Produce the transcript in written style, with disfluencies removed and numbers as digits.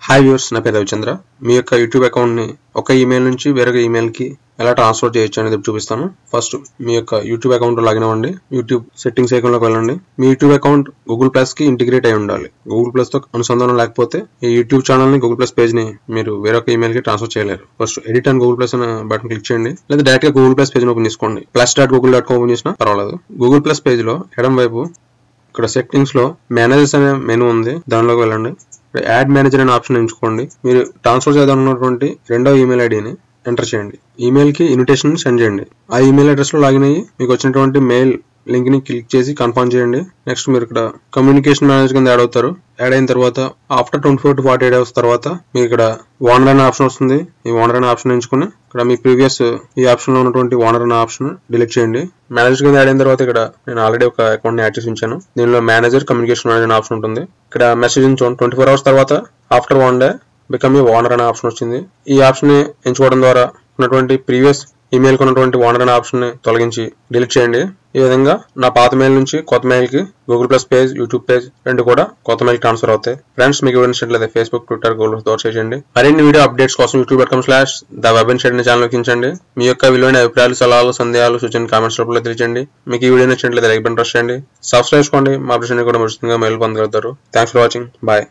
Hi viewers, నా పేరు రవిచంద్ర. మీ యొక్క యూట్యూబ్ అకౌంట్ని ఒక ఈమెయిల్ నుంచి వేరొక ఈమెయిల్కి ఎలా ట్రాన్స్ఫర్ చేయొచ్చు అనేది చూపిస్తాను. ఫస్ట్ మీ యొక్క యూట్యూబ్ అకౌంట్ లాగిన్ అవ్వండి. యూట్యూబ్ సెట్టింగ్స్ ఐకాన్లోకి వెళ్ళండి. మీ యూట్యూబ్ అకౌంట్ గూగుల్ ప్లస్ కి ఇంటిగ్రేట్ అయి ఉండాలి. గూగుల్ ప్లస్ తో అనుసంధానం లేకపోతే ఈ యూట్యూబ్ ఛానల్ ని గూగుల్ ప్లస్ పేజ్ ని మీరు వేరొక ఈమెయిల్ కి ట్రాన్స్ఫర్ చేయలేరు. First edit and Google plus అనే బటన్ క్లిక్ చేయండి, లేదా డైరెక్ట్ గా గూగుల్ ప్లస్ పేజ్ ఓపెన్ చేసుకోండి. plus.google.com ఓపెన్ చేసినా పర్వాలేదు. గూగుల్ ప్లస్ పేజ్ లో ఎడం వైపు ఇక్కడ సెట్టింగ్స్ లో మేనేజర్స్ అనే మెనూ ఉంది, దానిలోకి వెళ్ళండి. యాడ్ మేనేజర్ అనే ఆప్షన్ ఎంచుకోండి. మీరు ట్రాన్స్ఫర్ చేయాలన్నటువంటి రెండో ఈమెయిల్ ఐడిని ఎంటర్ చేయండి. ఈమెయిల్ కి ఇన్విటేషన్ సెండ్ చేయండి. ఆ ఈమెయిల్ అడ్రస్ లో లాగిన్ అయ్యి మీకు వచ్చినటువంటి మెయిల్ లింక్ ని క్లిక్ చేసి కన్ఫర్మ్ చేయండి. నెక్స్ట్ మీరు ఇక్కడ కమ్యూనికేషన్ మేనేజర్ కింద యాడ్ అవుతారు. యాడ్ అయిన తర్వాత ఆఫ్టర్ 24 to 48 hours తర్వాత మీకు ఇక్కడ ఓనర్ అనే ఆప్షన్ వస్తుంది. ఈ ఓనర్ అనే ఆప్షన్ ఎంచుకుని ఇక్కడ మీ ప్రీవియస్ ఈ ఆప్షన్ లో ఉన్నటువంటి ఓనర్ అనే ఆప్షన్ డిలీట్ చేయండి. మేనేజర్ కింద యాడ్ అయిన తర్వాత ఇక్కడ నేను ఆల్రెడీ ఒక అకౌంట్ ని యాడ్ చేసి ఉంచాను. దీనిలో మేనేజర్ కమ్యూనికేషన్ మేనేజర్ అనే ఆప్షన్ ఉంటుంది. ఇక్కడ మెసేజ్ చూడండి, 24 hours తర్వాత after 1 day become a owner అనే ఆప్షన్ వచ్చింది. ఈ ఆప్షన్ ని ఎంచుకోవడం ద్వారా ఉన్నటువంటి ప్రీవియస్ ఈమెయిల్ కు ఉన్నటువంటి ఓనర్ అనే ఆప్షన్ ని తొలగించి డిలీట్ చేయండి. ఈ విధంగా నా పాత మెయిల్ నుంచి కొత్త మెయిల్ కి Google plus page, YouTube page రెండు కూడా కొత్త మెయిల్ ట్రాన్స్ఫర్ అవుతాయి. ఫ్రెండ్స్, మీకు నచ్చినట్లయితే ఫేస్బుక్, ట్విట్టర్, గూగుల్ ద్వారా చేయండి. మరిన్ని వీడియో అప్డేట్స్ కోసం youtube.com/thewebinshade ఛానల్ వీక్షించండి. మీ యొక్క విలువైన అభిప్రాయాలు, సలహాలు, సందేహాలు, సూచనలు కామెంట్స్ రూపంలో తెలియజేయండి. మీకు ఈ వీడియో నచ్చినట్లయితే లైక్ బటన్ ప్రెస్ చేయండి. సబ్స్క్రైబ్ చేసుకోండి. మా అప్డేషన్ కూడా ఉచితంగా మెయిల్ పొందగలుగుతారు. Thanks for watching. బాయ్.